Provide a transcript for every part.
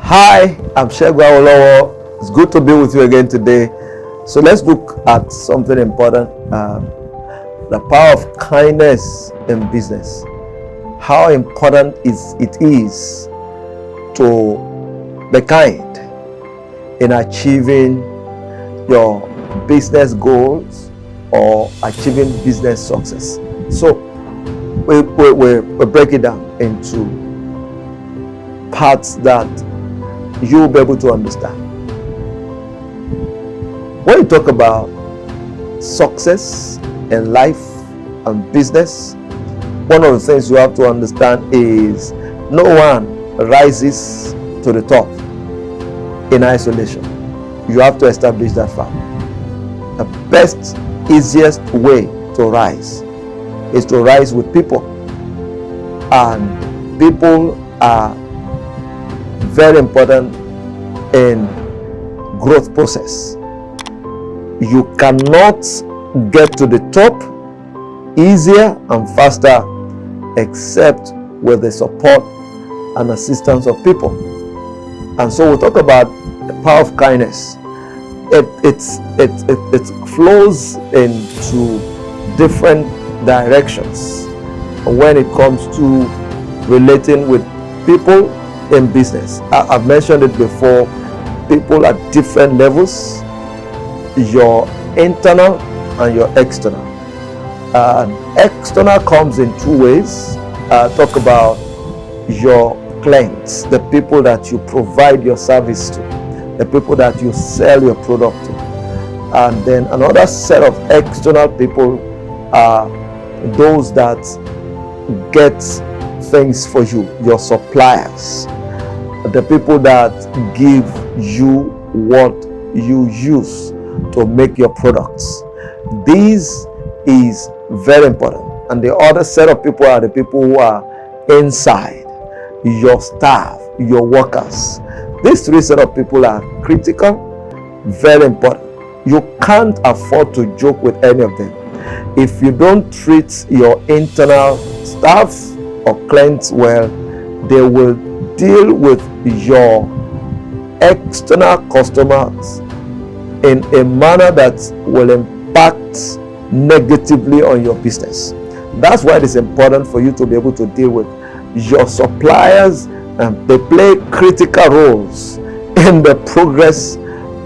Hi, I'm Segun Awolowo. It's good to be with you again today. So let's look at something important, the power of kindness in business. How important it is to be kind in achieving your business goals or achieving business success. So we break it down into parts that you'll be able to understand. When you talk about success in life and business, one of the things you have to understand is no one rises to the top in isolation. You have to establish that fact. The best, easiest way to rise is to rise with people, and people are very important in growth process. You cannot get to the top easier and faster except with the support and assistance of people. And so we'll talk about the power of kindness. It flows into different directions when it comes to relating with people in business. I've mentioned it before. People at different levels, your internal and your external. External comes in two ways. Talk about your clients, the people that you provide your service to, the people that you sell your product to. And then another set of external people are those that get things for you, your suppliers, the people that give you what you use to make your products. This is very important. And the other set of people are the people who are inside, your staff, your workers. These three set of people are critical, very important. You can't afford to joke with any of them. If you don't treat your internal staff or clients well, they will deal with your external customers in a manner that will impact negatively on your business. That's why it is important for you to be able to deal with your suppliers, and they play critical roles in the progress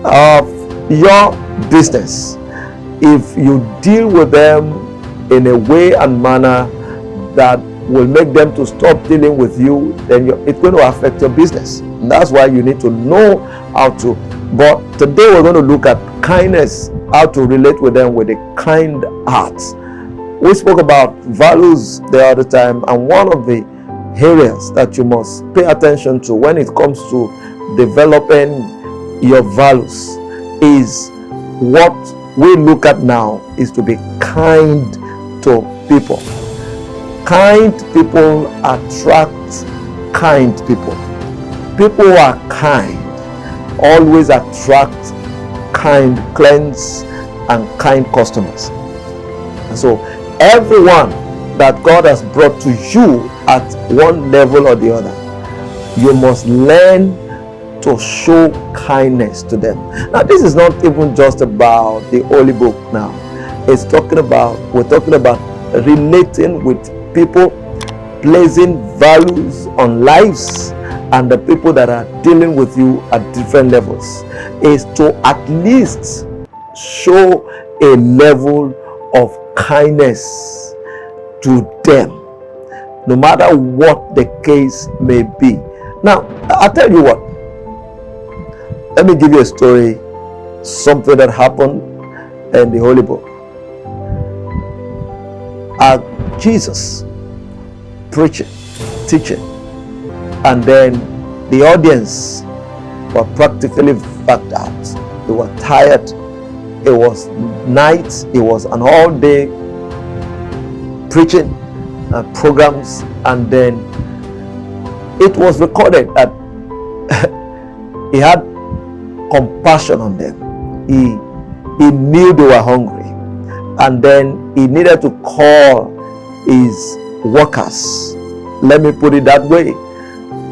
of your business. If you deal with them in a way and manner that will make them to stop dealing with you, then it's going to affect your business. And that's why you need to know how to. But today we're going to look at kindness, how to relate with them with a kind heart. We spoke about values the other time, and one of the areas that you must pay attention to when it comes to developing your values is what we look at now is to be kind to people. Kind people attract kind people. People who are kind always attract kind clients and kind customers. And so everyone that God has brought to you at one level or the other, you must learn to show kindness to them. Now, this is not even just about the Holy Book now. We're talking about relating with people, placing values on lives, and the people that are dealing with you at different levels, is to at least show a level of kindness to them, no matter what the case may be. Now, I'll tell you what. Let me give you a story, something that happened in the Holy Book. Jesus preaching, teaching, and then the audience were practically backed out. They were tired. It was night. It was an all-day preaching programs, and then it was recorded that he had compassion on them. He knew they were hungry, and then he needed to call his workers. Let me put it that way.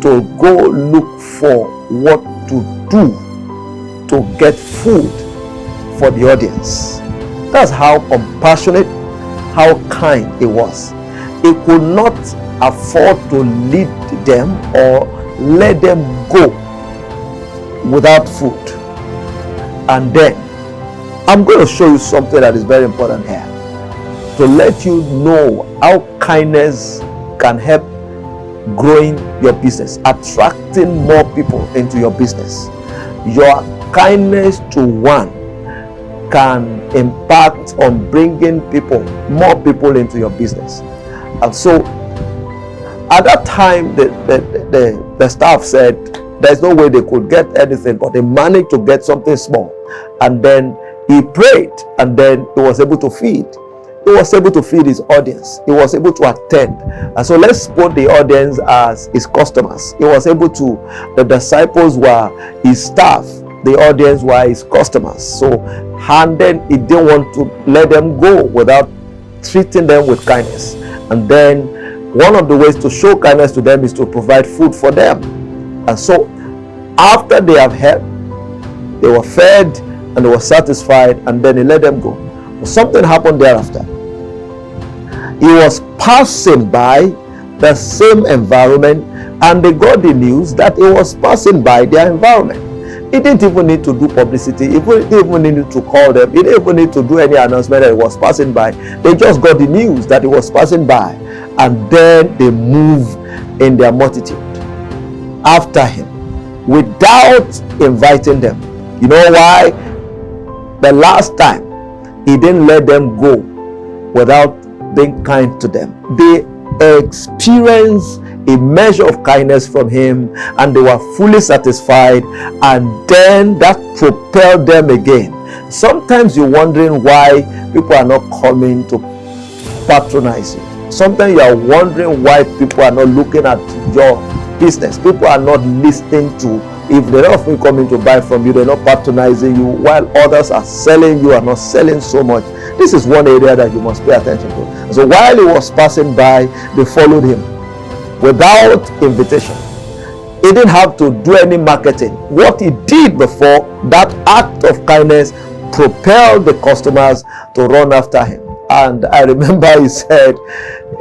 to go look for what to do to get food for the audience. That's how compassionate, how kind he was. He could not afford to lead them or let them go without food. And then I'm going to show you something that is very important here, to let you know how kindness can help growing your business, attracting more people into your business. Your kindness to one can impact on bringing more people into your business. And so at that time, the staff said there's no way they could get anything, but they managed to get something small. And then he prayed, and then he was able to feed. He was able to feed his audience. He was able to attend. And so let's put the audience as his customers. He was able to, the disciples were his staff, the audience were his customers. So, and then he didn't want to let them go without treating them with kindness. And then one of the ways to show kindness to them is to provide food for them. And so after they have helped, they were fed and they were satisfied, and then he let them go. But something happened thereafter. He was passing by the same environment, and they got the news that he was passing by their environment. He didn't even need to do publicity. He didn't even need to call them. He didn't even need to do any announcement that he was passing by. They just got the news that he was passing by, and then they moved in their multitude after him without inviting them. You know why? The last time he didn't let them go without being kind to them. They experienced a measure of kindness from him, and they were fully satisfied, and then that propelled them again. Sometimes you're wondering why people are not coming to patronize you. Sometimes you are wondering why people are not looking at your business. People are not listening to, if they're not coming to buy from you, they're not patronizing you, while others are selling you, are not selling so much. This is one area that you must pay attention to. So while he was passing by, they followed him without invitation. He didn't have to do any marketing. What he did before, that act of kindness propelled the customers to run after him. And I remember he said,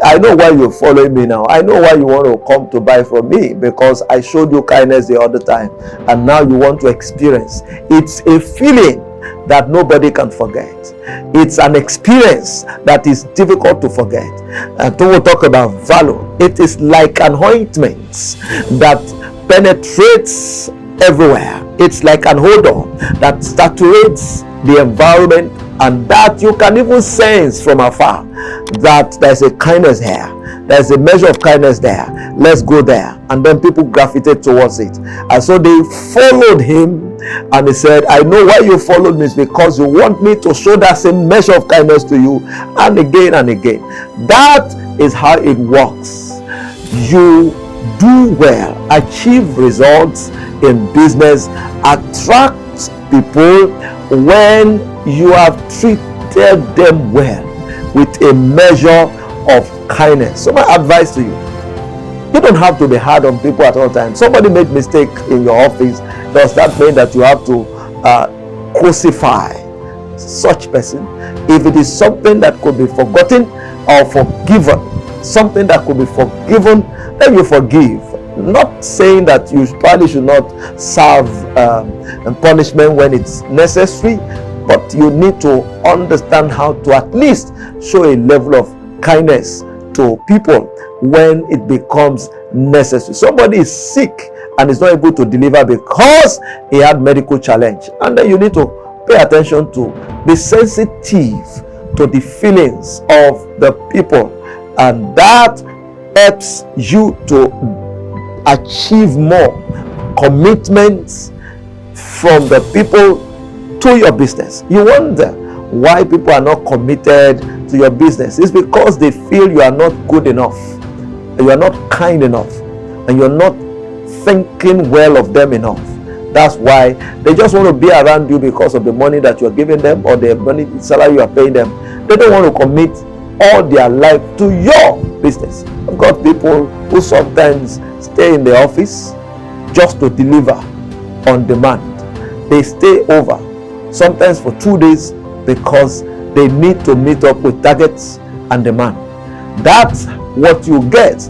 I know why you're following me now. I know why you want to come to buy from me, because I showed you kindness the other time, and now you want to experience. It's a feeling that nobody can forget. It's an experience that is difficult to forget. And when we talk about value, it is like an ointment that penetrates everywhere. It's like an odor that saturates the environment, and that you can even sense from afar that there's a kindness here, there's a measure of kindness there, let's go there. And then people gravitate towards it. And so they followed him, and he said, I know why you followed me, is because you want me to show that same measure of kindness to you, and again and again. That is how it works. You do well, achieve results in business, attract people when you have treated them well with a measure of kindness. So my advice to you, you don't have to be hard on people at all times. Somebody made mistake in your office, does that mean that you have to crucify such person? If it is something that could be forgotten or forgiven, something that could be forgiven, then you forgive. Not saying that you probably should not serve punishment when it's necessary, but you need to understand how to at least show a level of kindness to people when it becomes necessary. Somebody is sick and is not able to deliver because he had medical challenge, and then you need to pay attention to, be sensitive to the feelings of the people, and that helps you to achieve more commitments from the people to your business. You wonder why people are not committed to your business. It's because they feel you are not good enough, you are not kind enough, and you're not thinking well of them enough. That's why they just want to be around you because of the money that you're giving them, or the money salary you are paying them. They don't want to commit all their life to your business. I've got people who sometimes stay in the office just to deliver on demand. They stay over sometimes for 2 days because they need to meet up with targets and demand. That's what you get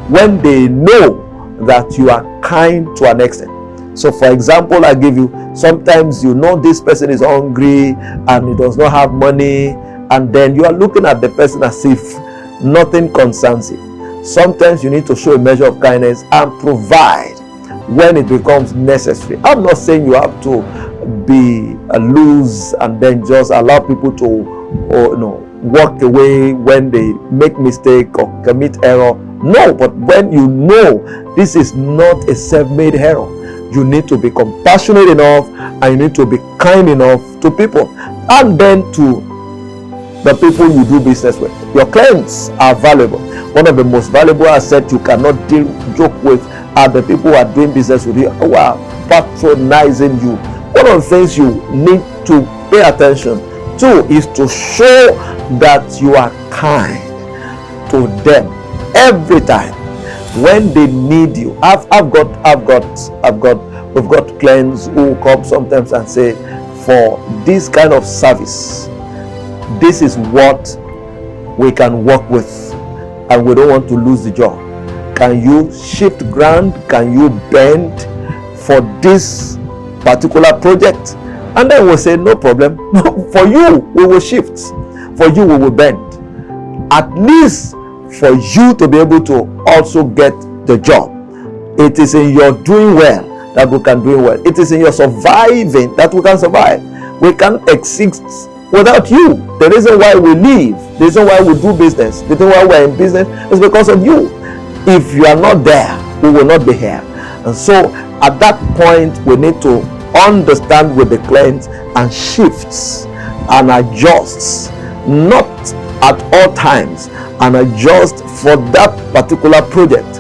when they know that you are kind to an extent. So for example, I give you, sometimes you know this person is hungry and he does not have money, and then you are looking at the person as if nothing concerns him. Sometimes you need to show a measure of kindness and provide when it becomes necessary. I'm not saying you have to be loose and then just allow people to walk away when they make mistake or commit error. No, but when you know this is not a self-made error, you need to be compassionate enough and you need to be kind enough to people, and then to the people you do business with. Your clients are valuable. One of the most valuable assets you cannot joke with are the people who are doing business with you, who are patronizing you. One of the things you need to pay attention to is to show that you are kind to them every time when they need you. We've got clients who come sometimes and say, for this kind of service, this is what we can work with and we don't want to lose the job. Can you shift ground? Can you bend for this particular project? And then we'll say, no problem. For you, we will shift. For you, we will bend. At least for you to be able to also get the job. It is in your doing well that we can do well. It is in your surviving that we can survive. We can't exist without you. The reason why we live, the reason why we do business, the reason why we're in business is because of you. If you are not there, we will not be here. And so at that point, we need to understand with the client and shifts and adjusts, not at all times, and adjust for that particular project,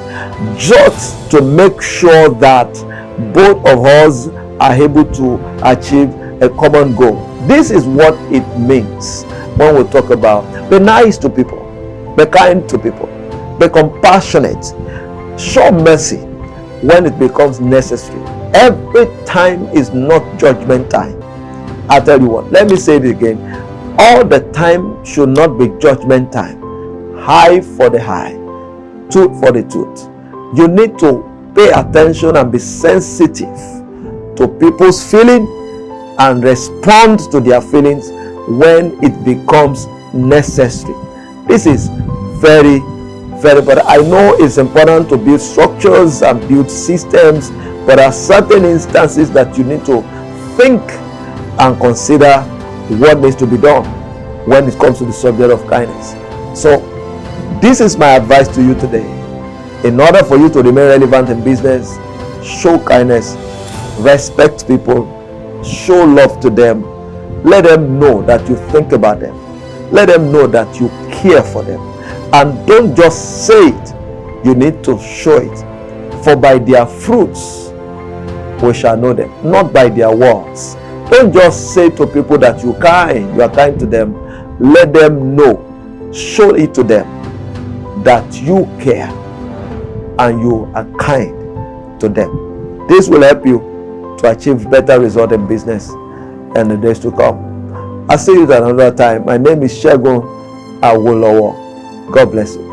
just to make sure that both of us are able to achieve a common goal. This is what it means when we talk about be nice to people, be kind to people, be compassionate, show mercy when it becomes necessary. Every time is not judgment time. I tell you what, let me say it again. All the time should not be judgment time. High for the high, tooth for the tooth. You need to pay attention and be sensitive to people's feelings and respond to their feelings when it becomes necessary. This is very, very important. I know it's important to build structures and build systems, but there are certain instances that you need to think and consider what needs to be done when it comes to the subject of kindness. So this is my advice to you today. In order for you to remain relevant in business, show kindness, respect people, show love to them, let them know that you think about them, let them know that you care for them, and don't just say it, you need to show it. For by their fruits we shall know them, not by their words. Don't just say to people that you are kind to them. Let them know, show it to them that you care and you are kind to them. This will help you to achieve better results in business in the days to come. I'll see you at another time. My name is Segun Awolowo. God bless you.